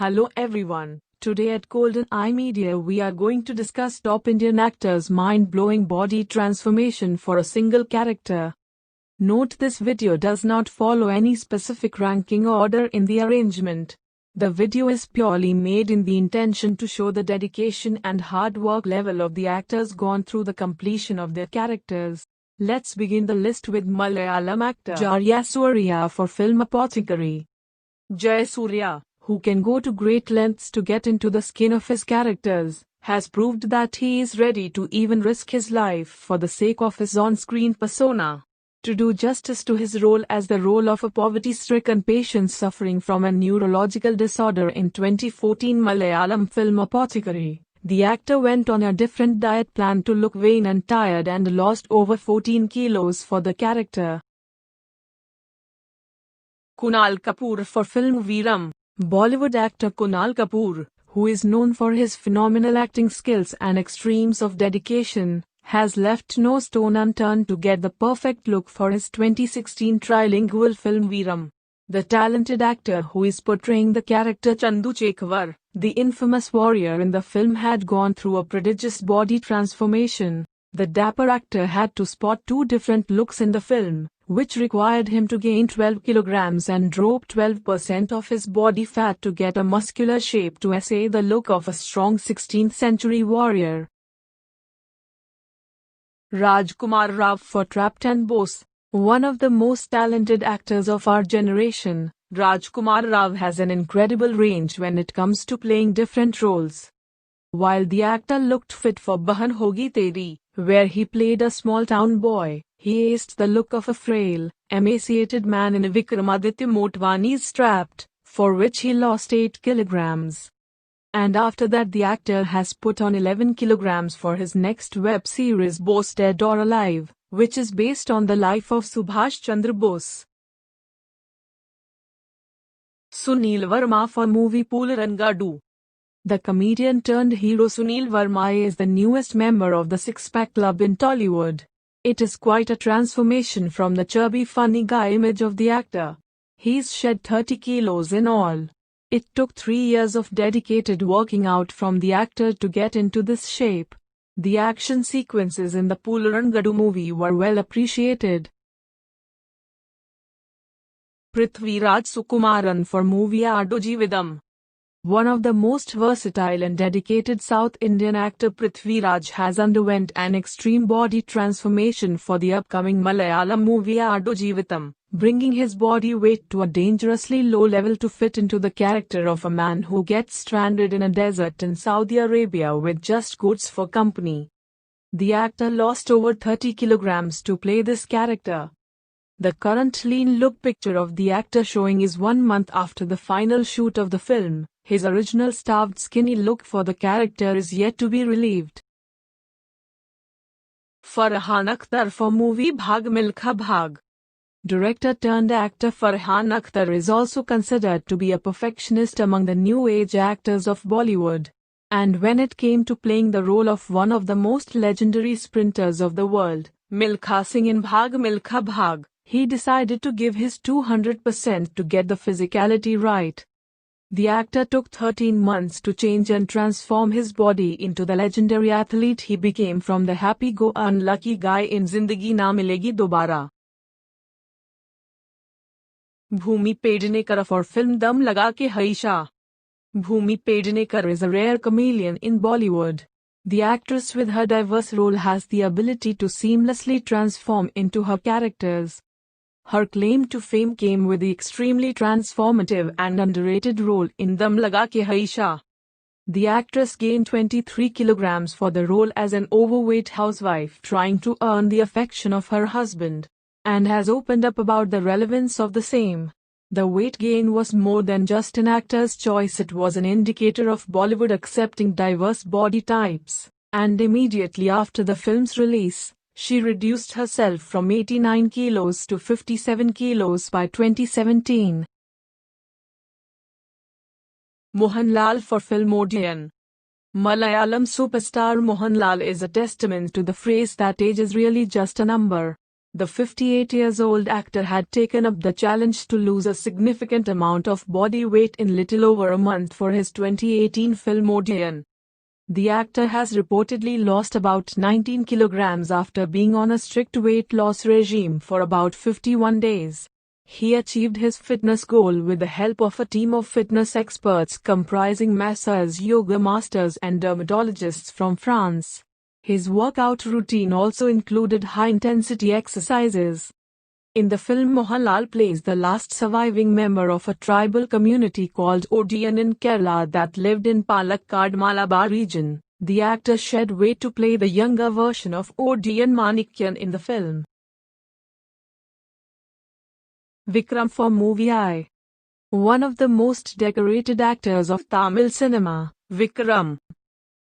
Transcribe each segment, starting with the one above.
Hello everyone. Today at Golden Eye Media we are going to discuss top Indian actors' mind-blowing body transformation for a single character. Note this video does not follow any specific ranking order in the arrangement. The video is purely made in the intention to show the dedication and hard work level of the actors gone through the completion of their characters. Let's begin the list with Malayalam actor Jayasuriya for film Apothecary. Jayasuriya, who can go to great lengths to get into the skin of his characters, has proved that he is ready to even risk his life for the sake of his on-screen persona. To do justice to his role as the role of a poverty-stricken patient suffering from a neurological disorder in 2014 Malayalam film Apothecary, the actor went on a different diet plan to look vain and tired and lost over 14 kilos for the character. Kunal Kapoor for film Veeram. Bollywood actor Kunal Kapoor, who is known for his phenomenal acting skills and extremes of dedication, has left no stone unturned to get the perfect look for his 2016 trilingual film Veeram. The talented actor who is portraying the character Chandu Chekwar, the infamous warrior in the film, had gone through a prodigious body transformation. The dapper actor had to spot two different looks in the film, which required him to gain 12 kilograms and drop 12% of his body fat to get a muscular shape to essay the look of a strong 16th century warrior. Rajkumar Rao for Trapped and Boss. One of the most talented actors of our generation, Rajkumar Rao has an incredible range when it comes to playing different roles. While the actor looked fit for Bahan Hogi Teri, where he played a small-town boy, he aced the look of a frail, emaciated man in Vikramaditya Motwani's Trapped, for which he lost 8 kilograms. And after that the actor has put on 11 kilograms for his next web series Bose Dead or Alive, which is based on the life of Subhash Chandra Bose. Sunil Verma for movie Poolarangadu. The comedian turned hero Sunil Verma is the newest member of the Six Pack Club in Tollywood. It is quite a transformation from the chubby funny guy image of the actor. He's shed 30 kilos in all. It took 3 years of dedicated working out from the actor to get into this shape. The action sequences in the Poolarangadu movie were well appreciated. Prithviraj Sukumaran for movie Aadu Jeevitham. One of the most versatile and dedicated South Indian actor Prithviraj has underwent an extreme body transformation for the upcoming Malayalam movie Aadu Jeevitham, bringing his body weight to a dangerously low level to fit into the character of a man who gets stranded in a desert in Saudi Arabia with just goats for company. The actor lost over 30 kilograms to play this character. The current lean look picture of the actor showing is 1 month after the final shoot of the film. His original starved skinny look for the character is yet to be relieved. Farhan Akhtar for movie Bhag Milkha Bhag. Director turned actor Farhan Akhtar is also considered to be a perfectionist among the new age actors of Bollywood. And when it came to playing the role of one of the most legendary sprinters of the world, Milkha Singh in Bhag Milkha Bhag, he decided to give his 200% to get the physicality right. The actor took 13 months to change and transform his body into the legendary athlete he became from the happy-go-unlucky guy in Zindagi Na Milegi Dobara. Bhumi Pednekar for film Dum Laga Ke Haisha. Bhumi Pednekar is a rare chameleon in Bollywood. The actress with her diverse role has the ability to seamlessly transform into her characters. Her claim to fame came with the extremely transformative and underrated role in Dum Laga Ke Haisha. The actress gained 23 kilograms for the role as an overweight housewife trying to earn the affection of her husband, and has opened up about the relevance of the same. The weight gain was more than just an actor's choice, it was an indicator of Bollywood accepting diverse body types, and immediately after the film's release, she reduced herself from 89 kilos to 57 kilos by 2017. Mohanlal for film Odeon. Malayalam superstar Mohanlal is a testament to the phrase that age is really just a number. The 58-year-old actor had taken up the challenge to lose a significant amount of body weight in little over a month for his 2018 film Odeon. The actor has reportedly lost about 19 kilograms after being on a strict weight loss regime for about 51 days. He achieved his fitness goal with the help of a team of fitness experts comprising masseurs, yoga masters and dermatologists from France. His workout routine also included high-intensity exercises. In the film, Mohanlal plays the last surviving member of a tribal community called Odiyan in Kerala that lived in Palakkad, Malabar region. The actor shed weight to play the younger version of Odiyan Manikyan in the film. Vikram for movie I. One of the most decorated actors of Tamil cinema, Vikram.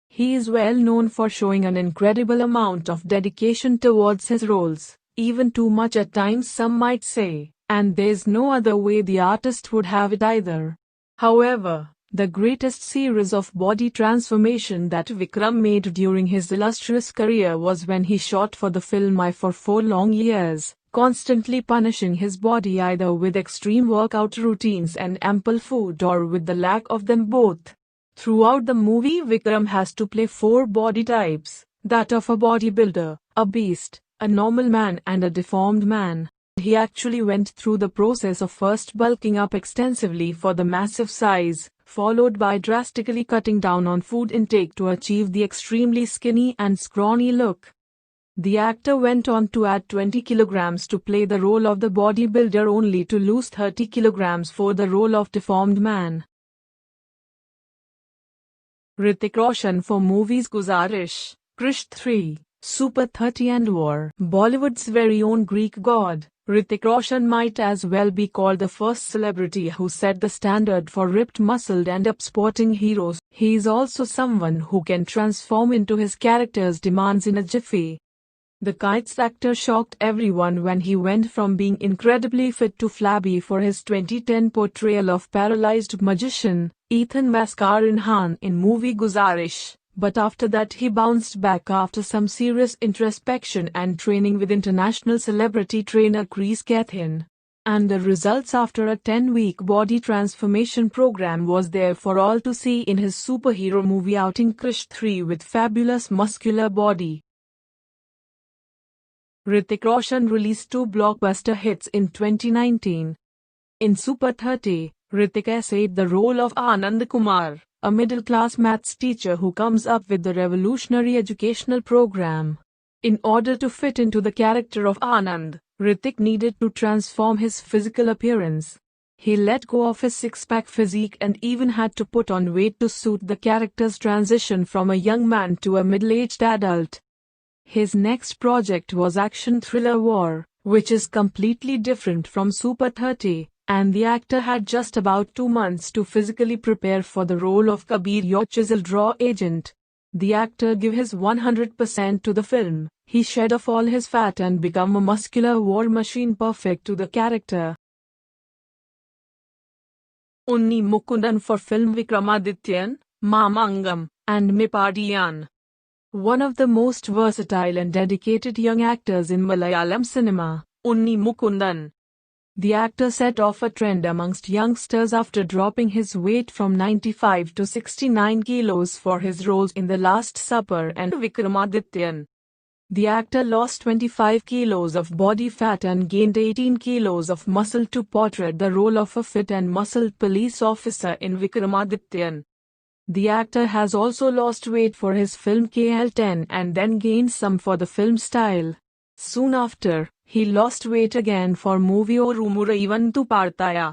He is well known for showing an incredible amount of dedication towards his roles, even too much at times some might say, and there's no other way the artist would have it either. However, the greatest series of body transformation that Vikram made during his illustrious career was when he shot for the film I for 4 long years, constantly punishing his body either with extreme workout routines and ample food or with the lack of them both. Throughout the movie, Vikram has to play 4 body types, that of a bodybuilder, a beast, a normal man and a deformed man. He actually went through the process of first bulking up extensively for the massive size, followed by drastically cutting down on food intake to achieve the extremely skinny and scrawny look. The actor went on to add 20 kilograms to play the role of the bodybuilder only to lose 30 kilograms for the role of deformed man. Hrithik Roshan for movies Guzarish, Krish 3, Super 30 and War. Bollywood's very own Greek god, Hrithik Roshan might as well be called the first celebrity who set the standard for ripped, muscled and up-sporting heroes. He is also someone who can transform into his character's demands in a jiffy. The Kites actor shocked everyone when he went from being incredibly fit to flabby for his 2010 portrayal of paralyzed magician Ethan Mascarenhas in movie Guzarish, but after that he bounced back after some serious introspection and training with international celebrity trainer Chris Gethin. And the results after a 10-week body transformation program was there for all to see in his superhero movie outing Krish 3 with fabulous muscular body. Hrithik Roshan released 2 blockbuster hits in 2019. In Super 30, Hrithik essayed the role of Anand Kumar, a middle-class maths teacher who comes up with the revolutionary educational program. In order to fit into the character of Anand, Hrithik needed to transform his physical appearance. He let go of his six-pack physique and even had to put on weight to suit the character's transition from a young man to a middle-aged adult. His next project was action thriller War, which is completely different from Super 30, and the actor had just about 2 months to physically prepare for the role of Kabir, your chiseled raw agent. The actor gave his 100% to the film. He shed off all his fat and became a muscular war machine perfect to the character. Unni Mukundan for film Vikramadityan, Mamangam, and Mepadiyan. One of the most versatile and dedicated young actors in Malayalam cinema, Unni Mukundan. The actor set off a trend amongst youngsters after dropping his weight from 95 to 69 kilos for his roles in The Last Supper and Vikramadityan. The actor lost 25 kilos of body fat and gained 18 kilos of muscle to portray the role of a fit and muscled police officer in Vikramadityan. The actor has also lost weight for his film KL10 and then gained some for the film Style. Soon after, he lost weight again for movie Oru Muraivantu Partaya.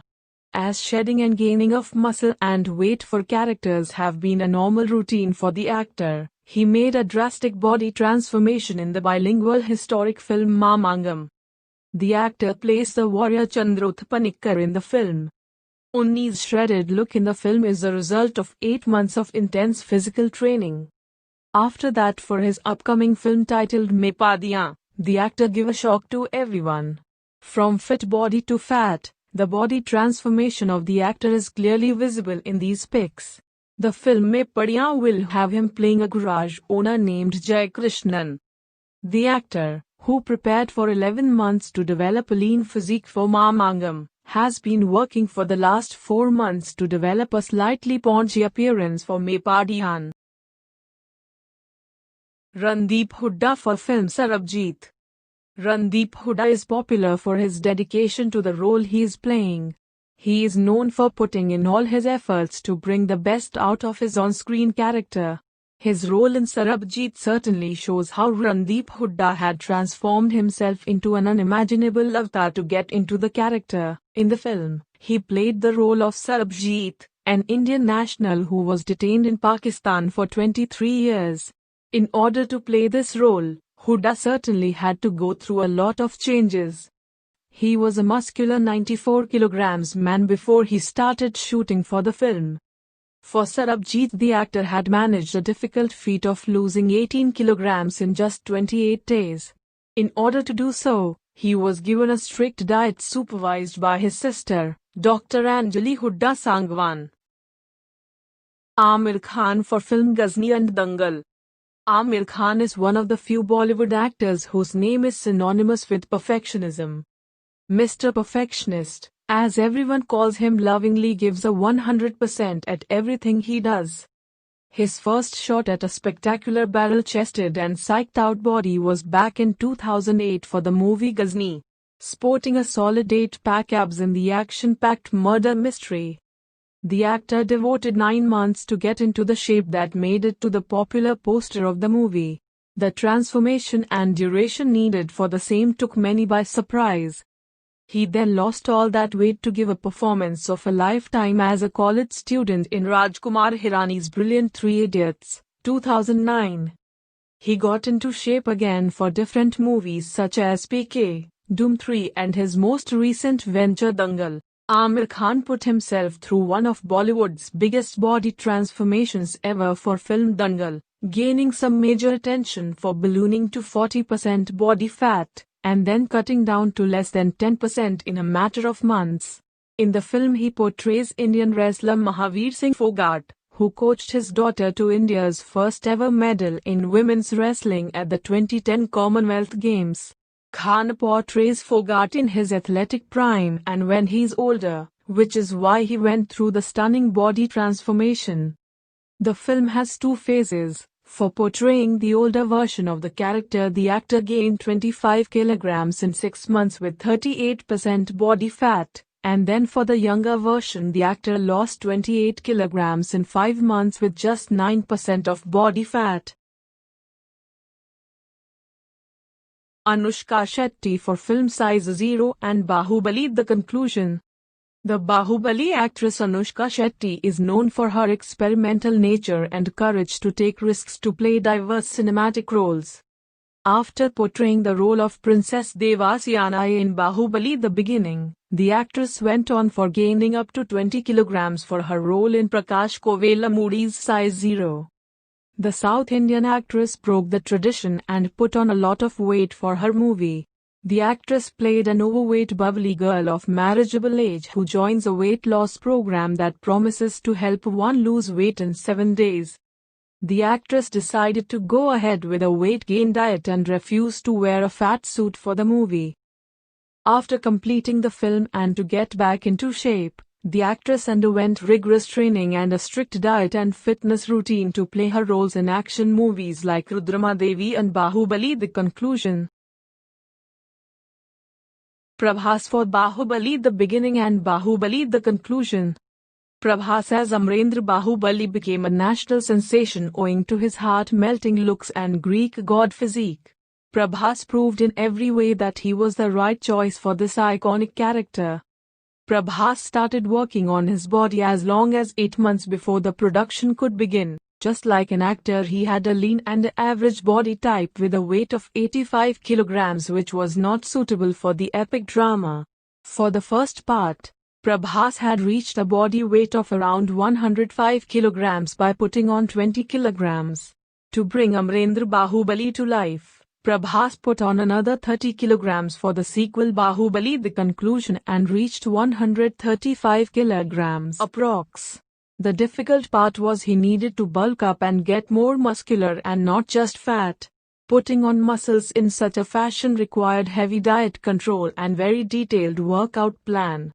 As shedding and gaining of muscle and weight for characters have been a normal routine for the actor, he made a drastic body transformation in the bilingual historic film Mamangam. The actor plays the warrior Chandrotha Panikkar in the film. Unni's shredded look in the film is the result of 8 months of intense physical training. After that, for his upcoming film titled Mepadiyan, the actor gave a shock to everyone. From fit body to fat, the body transformation of the actor is clearly visible in these pics. The film Mepadiyan will have him playing a garage owner named Jai Krishnan. The actor, who prepared for 11 months to develop a lean physique for Mamangam, has been working for the last 4 months to develop a slightly paunchy appearance for Mepadihan. Randeep Hooda for film Sarabjit. Randeep Hooda is popular for his dedication to the role he is playing. He is known for putting in all his efforts to bring the best out of his on-screen character. His role in Sarabjit certainly shows how Randeep Hooda had transformed himself into an unimaginable avatar to get into the character. In the film, he played the role of Sarabjit, an Indian national who was detained in Pakistan for 23 years. In order to play this role, Hooda certainly had to go through a lot of changes. He was a muscular 94 kilograms man before he started shooting for the film. For Sarabjit, the actor had managed a difficult feat of losing 18 kilograms in just 28 days. In order to do so, he was given a strict diet supervised by his sister, Dr. Anjali Hooda Sangwan. Aamir Khan for film Ghazni and Dangal. Aamir Khan is one of the few Bollywood actors whose name is synonymous with perfectionism. Mr. Perfectionist, as everyone calls him lovingly, gives a 100% at everything he does. His first shot at a spectacular barrel-chested and psyched-out body was back in 2008 for the movie Ghazni, sporting a solid 8-pack abs in the action-packed murder mystery. The actor devoted 9 months to get into the shape that made it to the popular poster of the movie. The transformation and duration needed for the same took many by surprise. He then lost all that weight to give a performance of a lifetime as a college student in Rajkumar Hirani's brilliant Three Idiots, 2009. He got into shape again for different movies such as PK, Doom 3 and his most recent venture Dangal. Aamir Khan put himself through one of Bollywood's biggest body transformations ever for film Dangal, gaining some major attention for ballooning to 40% body fat, and then cutting down to less than 10% in a matter of months. In the film he portrays Indian wrestler Mahavir Singh Fogart, who coached his daughter to India's first ever medal in women's wrestling at the 2010 Commonwealth Games. Khan portrays Fogart in his athletic prime and when he's older, which is why he went through the stunning body transformation. The film has 2 phases. For portraying the older version of the character, the actor gained 25 kilograms in 6 months with 38% body fat, and then for the younger version the actor lost 28 kilograms in 5 months with just 9% of body fat. Anushka Shetty for film Size Zero and Bahubali: The Conclusion. The Bahubali actress Anushka Shetty is known for her experimental nature and courage to take risks to play diverse cinematic roles. After portraying the role of Princess Devasyanai in Bahubali: The Beginning, the actress went on for gaining up to 20 kilograms for her role in Prakash Kovellamudi's Size Zero. The South Indian actress broke the tradition and put on a lot of weight for her movie. The actress played an overweight bubbly girl of marriageable age who joins a weight loss program that promises to help one lose weight in 7 days. The actress decided to go ahead with a weight gain diet and refused to wear a fat suit for the movie. After completing the film and to get back into shape, the actress underwent rigorous training and a strict diet and fitness routine to play her roles in action movies like Rudramadevi and Bahubali: The Conclusion. Prabhas for Bahubali: The Beginning and Bahubali: The Conclusion. Prabhas as Amrendra Bahubali became a national sensation owing to his heart-melting looks and Greek god physique. Prabhas proved in every way that he was the right choice for this iconic character. Prabhas started working on his body as long as 8 months before the production could begin. Just like an actor, he had a lean and average body type with a weight of 85 kilograms, which was not suitable for the epic drama. For the first part, Prabhas had reached a body weight of around 105 kilograms by putting on 20 kilograms. To bring Amrendra Bahubali to life, Prabhas put on another 30 kilograms for the sequel Bahubali: The Conclusion and reached 135 kilograms approx. The difficult part was he needed to bulk up and get more muscular and not just fat. Putting on muscles in such a fashion required heavy diet control and very detailed workout plan.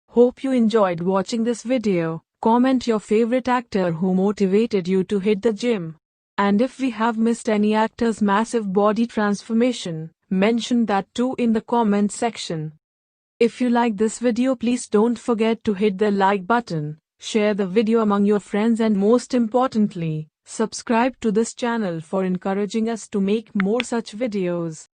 Hope you enjoyed watching this video. Comment your favorite actor who motivated you to hit the gym. And if we have missed any actor's massive body transformation, mention that too in the comment section. If you like this video, please don't forget to hit the like button, share the video among your friends, and most importantly, subscribe to this channel for encouraging us to make more such videos.